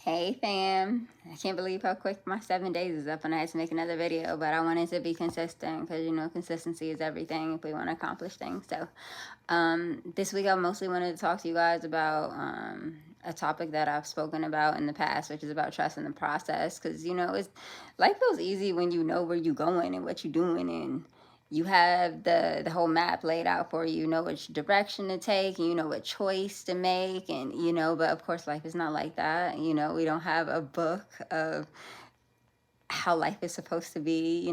Hey fam, I can't believe how quick my 7 days is up and I had to make another video, but I wanted to be consistent because consistency is everything if we want to accomplish things. So this week I mostly wanted to talk to you guys about a topic that I've spoken about in the past, which is about trusting the process, because it's life feels easy when you know where you're going and what you're doing, and you have the whole map laid out for you. You know which direction to take, and you know what choice to make, and but of course life is not like that. We don't have a book of how life is supposed to be,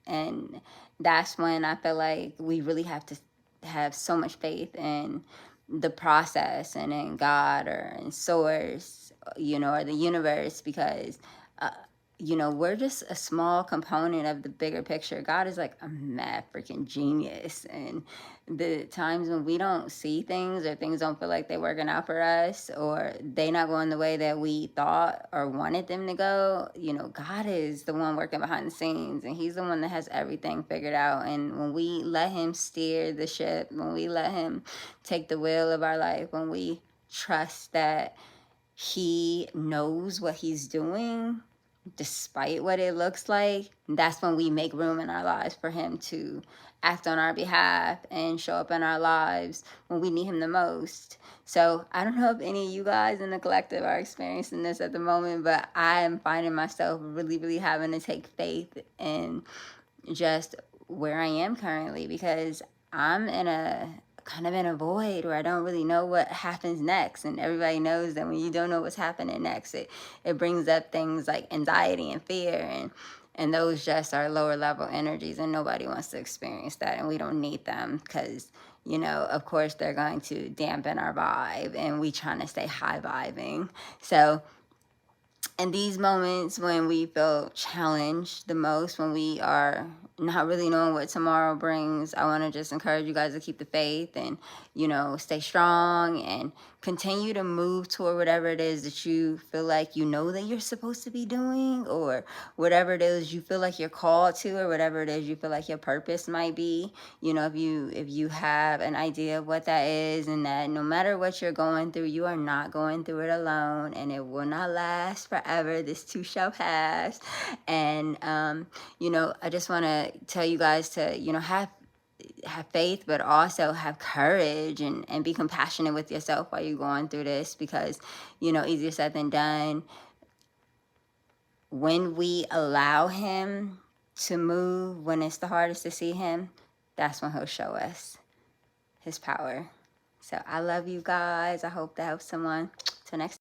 and that's when I feel like we really have to have so much faith in the process and in God or in source, or the universe, because uh, we're just a small component of the bigger picture. God is like a mad freaking genius. And the times when we don't see things or things don't feel like they're working out for us or they not going the way that we thought or wanted them to go, God is the one working behind the scenes, and he's the one that has everything figured out. And when we let him steer the ship, when we let him take the wheel of our life, when we trust that he knows what he's doing despite what it looks like, that's when we make room in our lives for him to act on our behalf and show up in our lives when we need him the most. So I don't know if any of you guys in the collective are experiencing this at the moment, but I am finding myself really, really having to take faith in just where I am currently, because I'm in a kind of in a void where I don't really know what happens next. And everybody knows that when you don't know what's happening next, it brings up things like anxiety and fear, and those just are lower level energies, and nobody wants to experience that, and we don't need them because of course they're going to dampen our vibe, and we trying to stay high vibing. So in these moments when we feel challenged the most, when we are not really knowing what tomorrow brings, I want to just encourage you guys to keep the faith and, stay strong and continue to move toward whatever it is that you feel like that you're supposed to be doing, or whatever it is you feel like you're called to, or whatever it is you feel like your purpose might be. If you have an idea of what that is, and that no matter what you're going through, you are not going through it alone, and it will not last forever. This too shall pass. And I just want to tell you guys to have faith, but also have courage, and be compassionate with yourself while you're going through this, because easier said than done. When we allow him to move, when it's the hardest to see him, that's when he'll show us his power. So I love you guys. I hope that helps someone. Till next